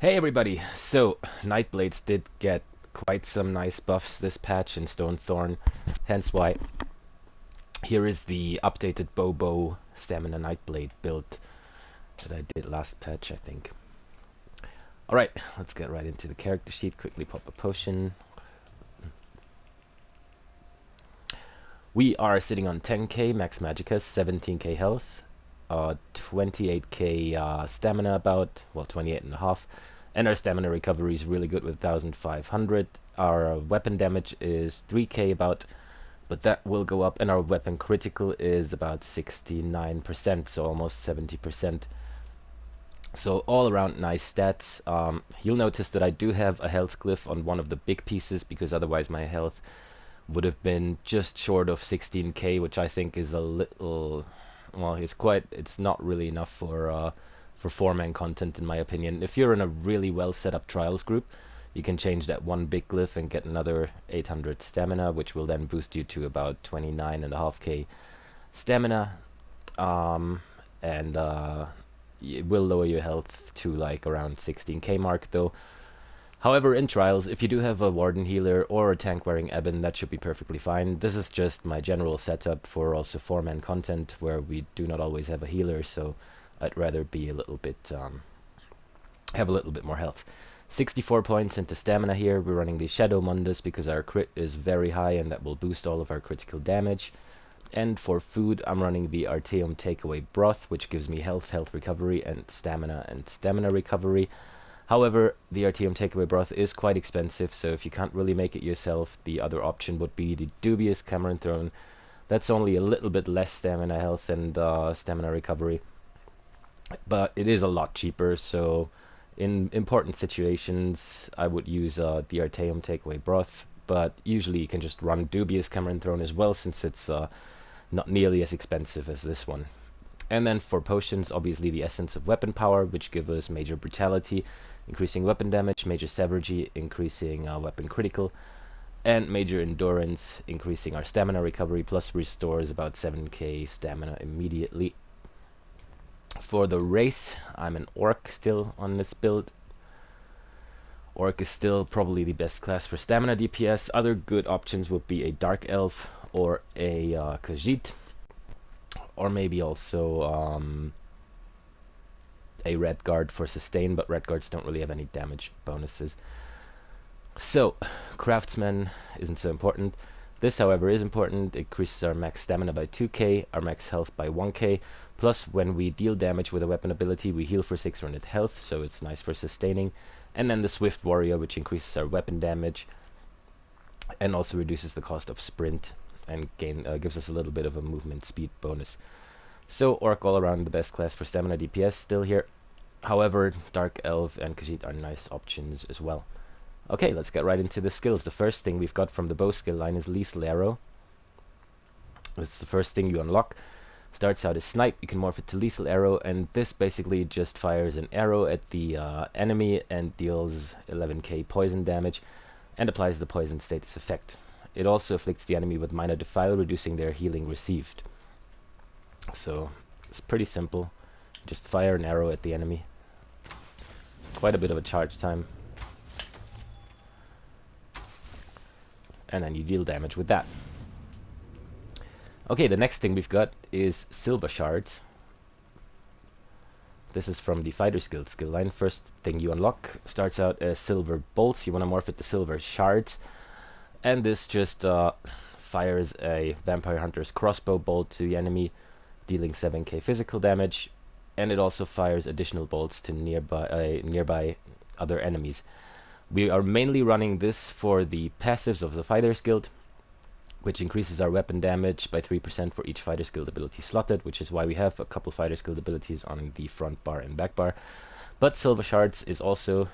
Hey everybody! So, Nightblades did get quite some nice buffs this patch in Stonethorn, hence why here is the updated Bow Stamina Nightblade build that I did last patch, I think. Alright, let's get right into the character sheet, quickly pop a potion. We are sitting on 10k max magicka, 17k health, 28k stamina about, well 28 and a half. And our stamina recovery is really good with 1500. Our weapon damage is 3k about, but that will go up. And our weapon critical is about 69%, so almost 70%. So all around nice stats. You'll notice that I do have a health glyph on one of the big pieces, because otherwise my health would have been just short of 16k, which I think is a little, well, it's not really enough for 4-man content in my opinion. If you're in a really well set up trials group, you can change that one big glyph and get another 800 stamina, which will then boost you to about 29.5k stamina, and it will lower your health to like around 16k mark though. However, in trials, if you do have a Warden healer or a tank wearing Ebon, that should be perfectly fine. This is just my general setup for also 4-man content, where we do not always have a healer, so I'd rather be a little bit, have a little bit more health. 64 points into stamina here. We're running the Shadow Mundus because our crit is very high and that will boost all of our critical damage. And for food, I'm running the Artaeum Takeaway Broth, which gives me health recovery, and stamina recovery. However, the Artaeum Takeaway Broth is quite expensive, so if you can't really make it yourself, the other option would be the dubious Cameron Throne. That's only a little bit less stamina health and stamina recovery, but it is a lot cheaper, so in important situations I would use the Artaeum Takeaway Broth, but usually you can just run dubious Cameron Throne as well, since it's not nearly as expensive as this one. And then for potions, obviously the Essence of Weapon Power, which gives us Major Brutality, increasing weapon damage, Major Savagery, increasing weapon critical, and Major Endurance, increasing our stamina recovery, plus restores about 7k stamina immediately. For the race, I'm an Orc still on this build. Orc is still probably the best class for stamina DPS. Other good options would be a Dark Elf or a Khajiit, or maybe also a Red Guard for sustain, but Red Guards don't really have any damage bonuses. So, Craftsman isn't so important. This, however, is important. It increases our max stamina by 2k, our max health by 1k, plus when we deal damage with a weapon ability, we heal for 600 health, so it's nice for sustaining. And then the Swift Warrior, which increases our weapon damage, and also reduces the cost of sprint, and gives us a little bit of a movement speed bonus. So Orc all around the best class for stamina DPS still here. However, Dark Elf and Khajiit are nice options as well. Okay, let's get right into the skills. The first thing we've got from the bow skill line is Lethal Arrow. It's the first thing you unlock. Starts out as Snipe, you can morph it to Lethal Arrow, and this basically just fires an arrow at the enemy and deals 11k poison damage, and applies the poison status effect. It also afflicts the enemy with Minor Defile, reducing their healing received. So, it's pretty simple. Just fire an arrow at the enemy. Quite a bit of a charge time. And then you deal damage with that. Okay, the next thing we've got is Silver Shards. This is from the Fighter skill line. First thing you unlock starts out as Silver Bolts. You want to morph it to Silver Shards. And this just fires a Vampire Hunter's Crossbow bolt to the enemy, dealing 7k physical damage. And it also fires additional bolts to nearby other enemies. We are mainly running this for the passives of the Fighter's Guild, which increases our weapon damage by 3% for each Fighter's Guild ability slotted, which is why we have a couple Fighter's Guild abilities on the Frontbar and Backbar. But Silver Shards is also,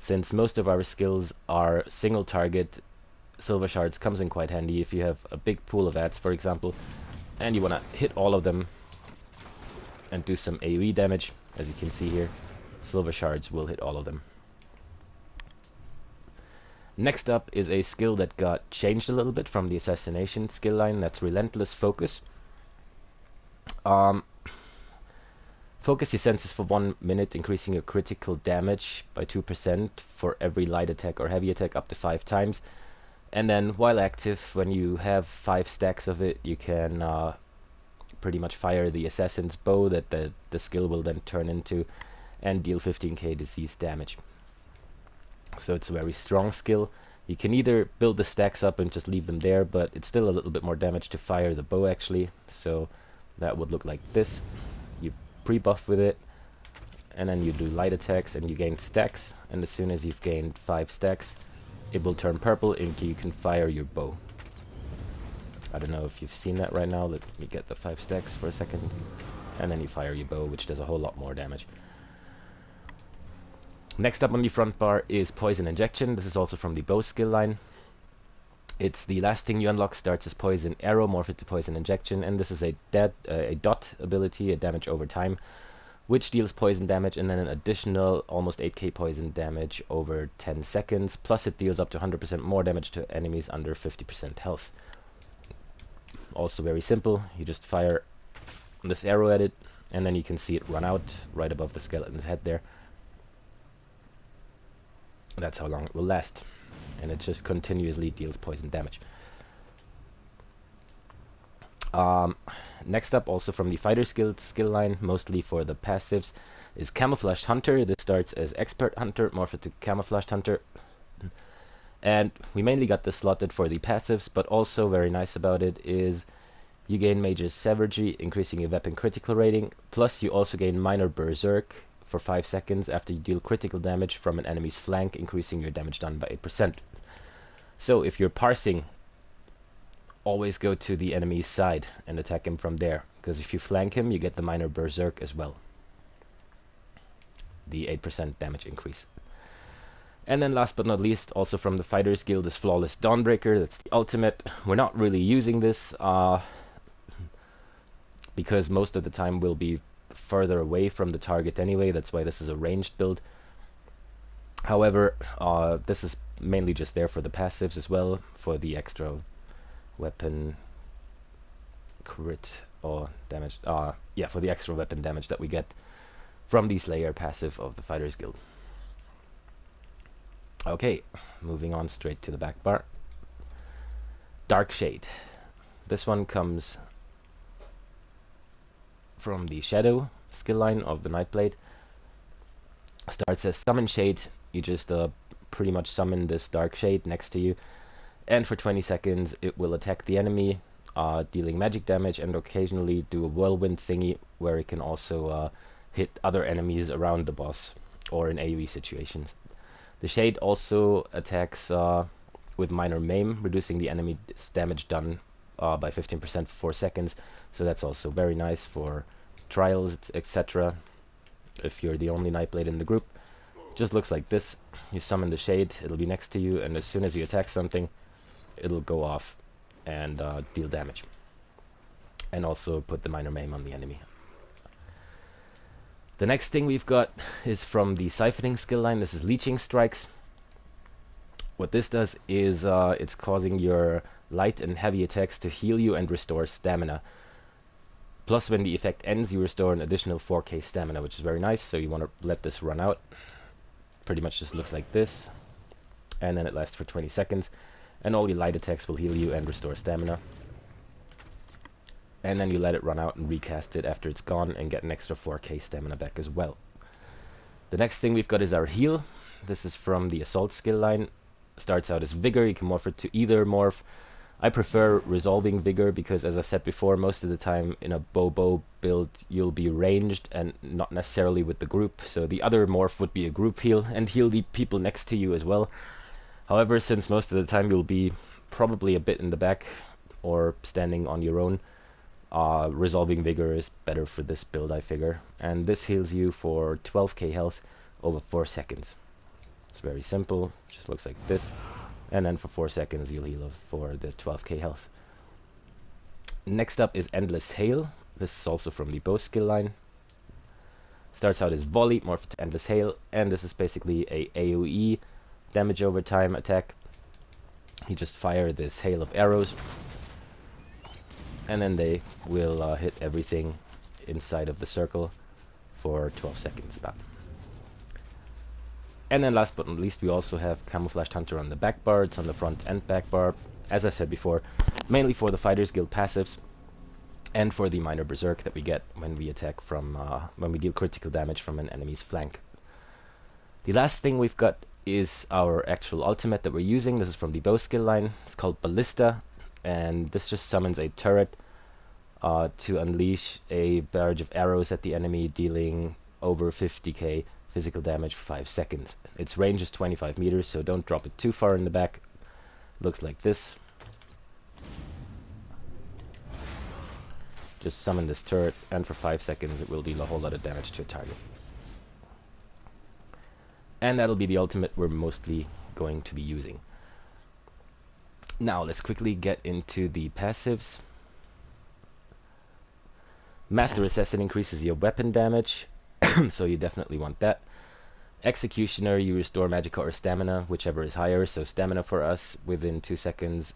since most of our skills are single target, Silver Shards comes in quite handy if you have a big pool of ads, for example, and you want to hit all of them and do some AoE damage. As you can see here, Silver Shards will hit all of them. Next up is a skill that got changed a little bit from the Assassination skill line. That's Relentless Focus. For Focus your senses for 1 minute, increasing your critical damage by 2% for every light attack or heavy attack up to 5 times. And then while active, when you have 5 stacks of it, you can pretty much fire the Assassin's Bow that the skill will then turn into and deal 15k disease damage. So it's a very strong skill. You can either build the stacks up and just leave them there, but it's still a little bit more damage to fire the bow actually. So that would look like this. You pre-buff with it, and then you do light attacks and you gain stacks, and as soon as you've gained 5 stacks, it will turn purple and you can fire your bow. I don't know if you've seen that right now. Let me get the 5 stacks for a second. And then you fire your bow, which does a whole lot more damage. Next up on the front bar is Poison Injection. This is also from the bow skill line. It's the last thing you unlock, starts as Poison Arrow, morph it to Poison Injection, and this is a dot ability, a damage over time, which deals poison damage and then an additional almost 8k poison damage over 10 seconds, plus it deals up to 100% more damage to enemies under 50% health. Also very simple, you just fire this arrow at it, and then you can see it run out right above the skeleton's head there. That's how long it will last, and it just continuously deals poison damage. Next up, also from the fighter skill line, mostly for the passives, is Camouflaged Hunter. This starts as Expert Hunter, morph it to Camouflaged Hunter. And we mainly got this slotted for the passives, but also very nice about it is you gain Major Savagery, increasing your weapon critical rating, plus you also gain Minor Berserk for 5 seconds after you deal critical damage from an enemy's flank, increasing your damage done by 8%. So if you're parsing, always go to the enemy's side and attack him from there, because if you flank him, you get the Minor Berserk as well. The 8% damage increase. And then last but not least, also from the Fighters Guild, is Flawless Dawnbreaker. That's the ultimate. We're not really using this because most of the time we'll be further away from the target anyway. That's why this is a ranged build. However, this is mainly just there for the passives as well, for the extra weapon crit or damage. Yeah, for the extra weapon damage that we get from the Slayer passive of the Fighters Guild. Okay, moving on straight to the back bar. Dark Shade. This one comes from the Shadow skill line of the Nightblade. Starts as Summon Shade. You just pretty much summon this Dark Shade next to you, and for 20 seconds it will attack the enemy, dealing magic damage, and occasionally do a whirlwind thingy where it can also hit other enemies around the boss or in AoE situations. The Shade also attacks with Minor Maim, reducing the enemy's damage done by 15% for 4 seconds. So that's also very nice for trials, etc. If you're the only Nightblade in the group. Just looks like this. You summon the Shade, it'll be next to you, and as soon as you attack something, it'll go off and deal damage. And also put the Minor Maim on the enemy. The next thing we've got is from the Siphoning skill line. This is Leeching Strikes. What this does is it's causing your light and heavy attacks to heal you and restore stamina. Plus, when the effect ends, you restore an additional 4k stamina, which is very nice, so you want to let this run out. Pretty much just looks like this. And then it lasts for 20 seconds. And all your light attacks will heal you and restore stamina. And then you let it run out and recast it after it's gone and get an extra 4k stamina back as well. The next thing we've got is our heal. This is from the Assault skill line. Starts out as Vigor. You can morph it to either morph. I prefer Resolving Vigor because, as I said before, most of the time in a bow build you'll be ranged and not necessarily with the group. So the other morph would be a group heal and heal the people next to you as well. However, since most of the time you'll be probably a bit in the back or standing on your own, Resolving Vigor is better for this build, I figure. And this heals you for 12k health over 4 seconds. It's very simple, just looks like this. And then for 4 seconds you'll heal for the 12k health. Next up is Endless Hail. This is also from the bow skill line. Starts out as Volley, morph to Endless Hail, and this is basically a AoE damage over time attack. You just fire this hail of arrows, and then they will hit everything inside of the circle for 12 seconds about. And then last but not least, we also have Camouflaged Hunter on the back bar. It's on the front and back bar, as I said before, mainly for the Fighters Guild passives and for the minor berserk that we get when we attack from when we deal critical damage from an enemy's flank. The last thing we've got is our actual ultimate that we're using. This is from the bow skill line. It's called Ballista, and this just summons a turret to unleash a barrage of arrows at the enemy, dealing over 50k physical damage for 5 seconds. Its range is 25 meters, so don't drop it too far in the back. Looks like this. Just summon this turret, and for 5 seconds it will deal a whole lot of damage to a target. And that'll be the ultimate we're mostly going to be using. Now let's quickly get into the passives. Master Assassin increases your weapon damage, so you definitely want that. Executioner, you restore Magicka or Stamina, whichever is higher. So Stamina for us within 2 seconds.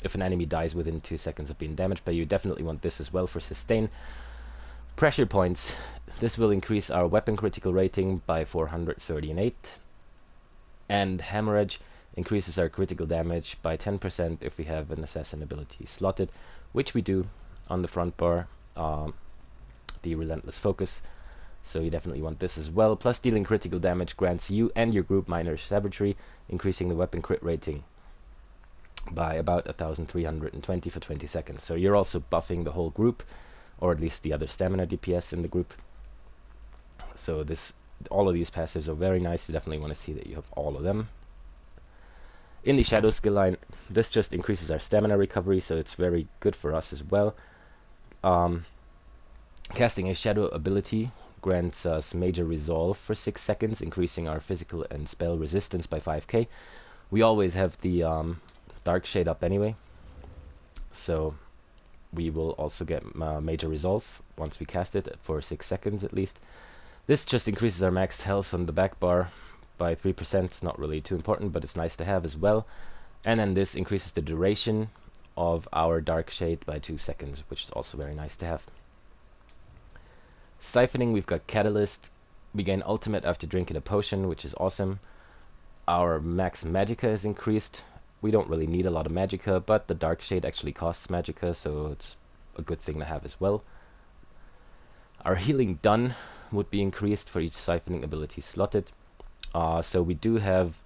If an enemy dies within 2 seconds of being damaged by you, definitely want this as well for sustain. Pressure points. This will increase our weapon critical rating by 438. And Hemorrhage increases our critical damage by 10% if we have an assassin ability slotted, which we do on the front bar, the Relentless Focus. So you definitely want this as well. Plus, dealing critical damage grants you and your group minor savagery, increasing the weapon crit rating by about 1320 for 20 seconds. So you're also buffing the whole group, or at least the other stamina DPS in the group. So all of these passives are very nice. You definitely want to see that you have all of them. In the Shadow skill line, this just increases our stamina recovery, so it's very good for us as well. Casting a Shadow ability grants us Major Resolve for 6 seconds, increasing our physical and spell resistance by 5k. We always have the Dark Shade up anyway, so we will also get Major Resolve once we cast it for 6 seconds at least. This just increases our max health on the back bar by 3%. It's not really too important, but it's nice to have as well. And then this increases the duration of our Dark Shade by 2 seconds, which is also very nice to have. Siphoning, we've got Catalyst. We gain ultimate after drinking a potion, which is awesome. Our max Magicka is increased. We don't really need a lot of Magicka, but the Dark Shade actually costs Magicka, so it's a good thing to have as well. Our healing done would be increased for each siphoning ability slotted. So we do have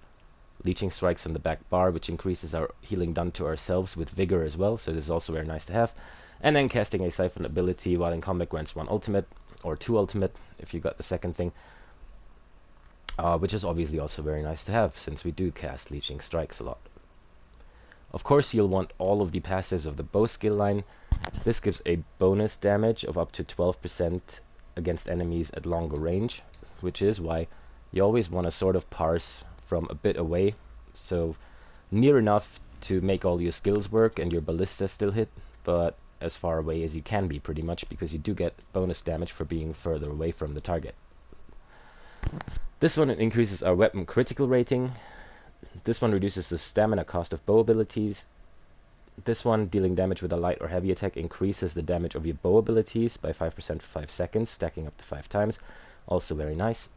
Leeching Strikes on the back bar, which increases our healing done to ourselves with Vigor as well, so this is also very nice to have. And then casting a Siphon ability while in combat grants 1 ultimate, or 2 ultimate if you got the second thing, which is obviously also very nice to have, since we do cast Leeching Strikes a lot. Of course, you'll want all of the passives of the bow skill line. This gives a bonus damage of up to 12% against enemies at longer range, which is why you always want to sort of parse from a bit away, so near enough to make all your skills work and your ballista still hit, but as far away as you can be, pretty much, because you do get bonus damage for being further away from the target. This one increases our weapon critical rating. This one reduces the stamina cost of bow abilities. This one, dealing damage with a light or heavy attack, increases the damage of your bow abilities by 5% for 5 seconds, stacking up to 5 times. Also very nice.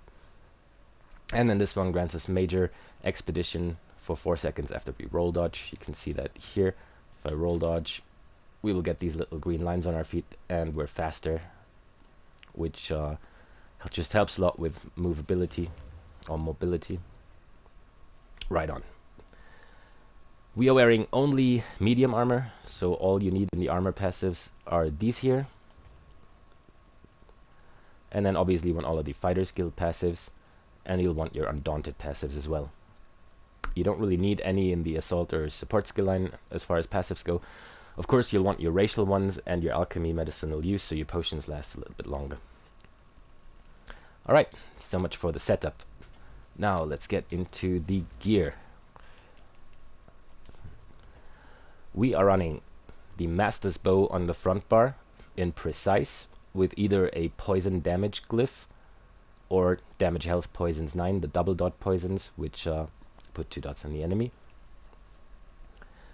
And then this one grants us Major Expedition for 4 seconds after we roll dodge. You can see that here. If I roll dodge, we will get these little green lines on our feet, and we're faster, which just helps a lot with movability or mobility. Right on. We are wearing only medium armor, so all you need in the armor passives are these here. And then obviously you want all of the Fighters Guild passives, and you'll want your Undaunted passives as well. You don't really need any in the Assault or Support skill line as far as passives go. Of course, you'll want your Racial ones and your Alchemy medicinal use, so your potions last a little bit longer. Alright, so much for the setup. Now let's get into the gear. We are running the Master's Bow on the front bar in Precise, with either a poison damage glyph or damage health poisons 9, the double dot poisons, which put 2 dots on the enemy.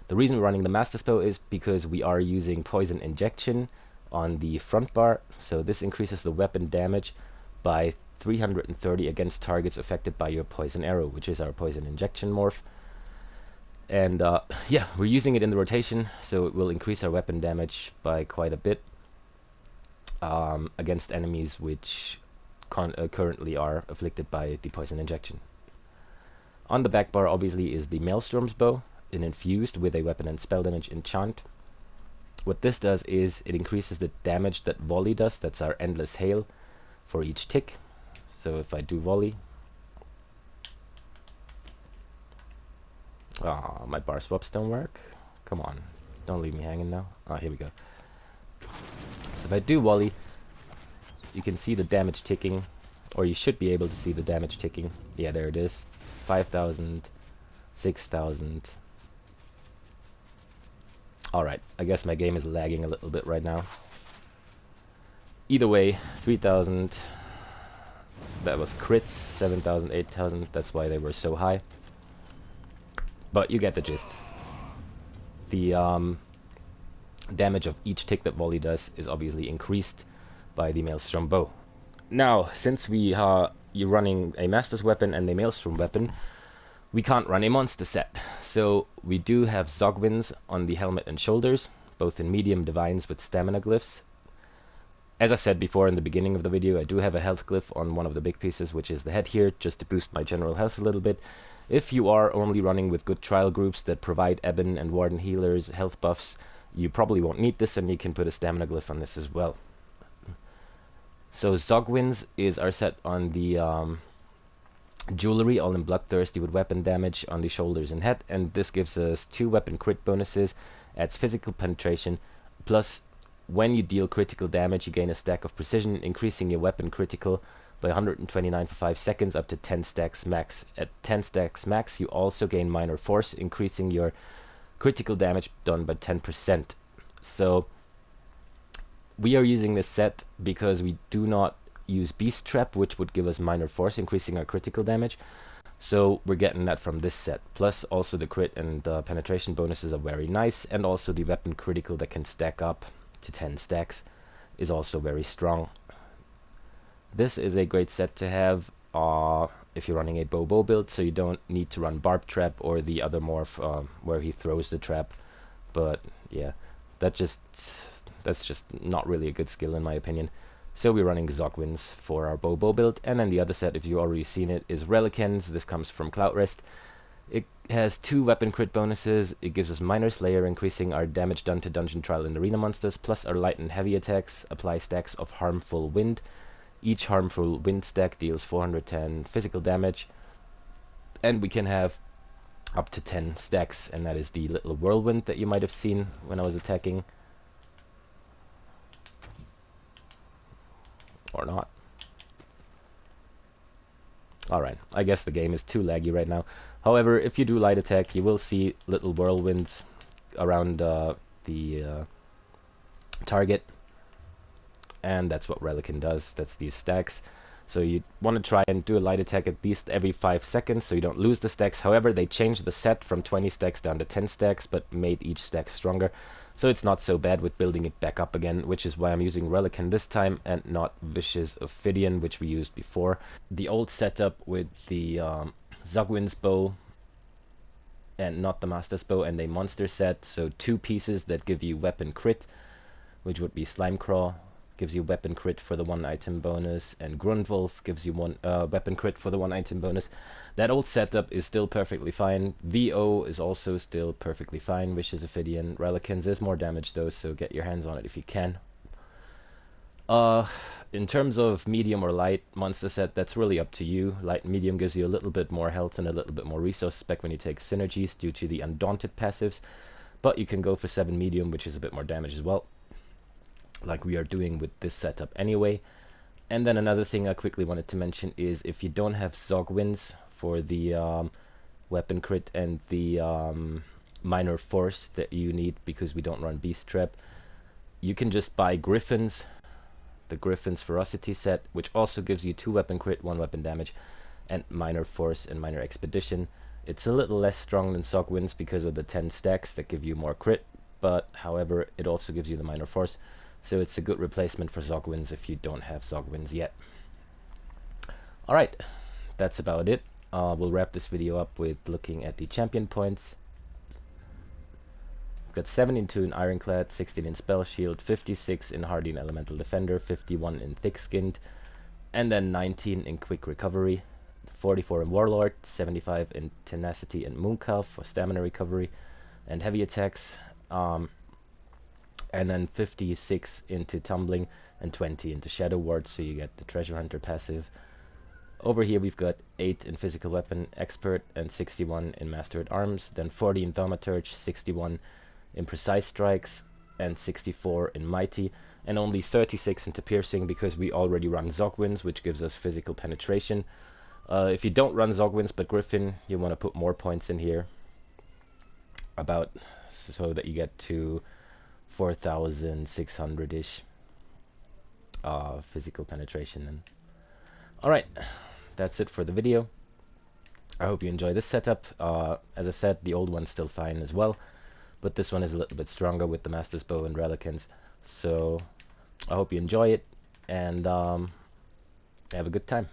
The reason we're running the Master's Bow is because we are using poison injection on the front bar, so this increases the weapon damage by 330 against targets affected by your poison arrow, which is our poison injection morph. And yeah, we're using it in the rotation, so it will increase our weapon damage by quite a bit against enemies which currently are afflicted by the poison injection. On the back bar obviously is the Maelstrom's Bow, an infused with a weapon and spell damage enchant. What this does is it increases the damage that volley does, that's our endless hail, for each tick. So if I do volley, my bar swaps don't work. Come on, don't leave me hanging now. Here we go. So if I do volley, you can see the damage ticking, or you should be able to see the damage ticking. Yeah, there it is. 5,000, 6,000. Alright, I guess my game is lagging a little bit right now. Either way, 3,000. That was crits. 7,000, 8,000. That's why they were so high. But you get the gist. The damage of each tick that volley does is obviously increased by the Maelstrom Bow. Now, since you're running a Master's Weapon and a Maelstrom Weapon, we can't run a monster set. So we do have Zogwins on the helmet and shoulders, both in medium divines with stamina glyphs. As I said before in the beginning of the video, I do have a health glyph on one of the big pieces, which is the head here, just to boost my general health a little bit. If you are only running with good trial groups that provide Ebon and Warden healers, health buffs, you probably won't need this, and you can put a stamina glyph on this as well. So Zogwins is our set on the jewelry, all in bloodthirsty with weapon damage on the shoulders and head, and this gives us 2 weapon crit bonuses, adds physical penetration, plus when you deal critical damage you gain a stack of precision, increasing your weapon critical by 129 for 5 seconds up to 10 stacks max. At 10 stacks max you also gain minor force, increasing your critical damage done by 10%. So we are using this set because we do not use Beast Trap, which would give us minor force, increasing our critical damage. So we're getting that from this set. Plus also the crit and penetration bonuses are very nice, and also the weapon critical that can stack up to 10 stacks is also very strong. This is a great set to have if you're running a bow build, so you don't need to run Barb Trap or the other morph where he throws the trap. But yeah, that's just not really a good skill in my opinion. So we're running Zogwins for our bow build, and then the other set, if you've already seen it, is Relicans. This comes from Cloutrest. It has 2 weapon crit bonuses. It gives us Minor Slayer, increasing our damage done to dungeon trial and arena monsters, plus our light and heavy attacks apply stacks of harmful wind. Each harmful wind stack deals 410 physical damage, and we can have up to 10 stacks, and that is the little whirlwind that you might have seen when I was attacking. Or not. Alright, I guess the game is too laggy right now. However, if you do light attack, you will see little whirlwinds around the target. And that's what Relican does, that's these stacks. So you want to try and do a light attack at least every 5 seconds so you don't lose the stacks. However, they changed the set from 20 stacks down to 10 stacks, but made each stack stronger. So it's not so bad with building it back up again, which is why I'm using Relican this time and not Vicious Ophidian, which we used before. The old setup with the Zogwin's Bow and not the Master's Bow and a monster set, so 2 pieces that give you weapon crit, which would be Slimecraw, gives you weapon crit for the 1 item bonus, and Grundwolf gives you 1 weapon crit for the 1 item bonus. That old setup is still perfectly fine. VO is also still perfectly fine. Vicious Ophidian, Relicans is more damage though, so get your hands on it if you can. In terms of medium or light monster set, that's really up to you. Light and medium gives you a little bit more health and a little bit more resource spec when you take synergies due to the Undaunted passives, but you can go for 7 medium, which is a bit more damage as well, like we are doing with this setup anyway. And then another thing I quickly wanted to mention is if you don't have Zogwins for the weapon crit and the minor force that you need because we don't run Beast Trap, you can just buy Griffins, the Griffin's Ferocity set, which also gives you 2 weapon crit, 1 weapon damage, and minor force and minor expedition. It's a little less strong than Zogwins because of the 10 stacks that give you more crit, but however it also gives you the minor force. So it's a good replacement for Zogwins if you don't have Zogwins yet. Alright, that's about it. We'll wrap this video up with looking at the champion points. We've got 72 in Ironclad, 16 in Spell Shield, 56 in Hardy and Elemental Defender, 51 in Thick Skinned, and then 19 in Quick Recovery, 44 in Warlord, 75 in Tenacity and Mooncalf for stamina recovery and heavy attacks, and then 56 into Tumbling and 20 into Shadow Ward, so you get the Treasure Hunter passive. Over here we've got 8 in Physical Weapon Expert and 61 in Master at Arms, then 40 in Thaumaturge, 61 in Precise Strikes, and 64 in Mighty, and only 36 into Piercing because we already run Zogwins, which gives us physical penetration. If you don't run Zogwins but Griffin, you want to put more points in here, about so that you get to 4,600-ish physical penetration. And alright, that's it for the video. I hope you enjoy this setup. As I said, the old one's still fine as well, but this one is a little bit stronger with the Master's Bow and Relicans. So I hope you enjoy it, and have a good time.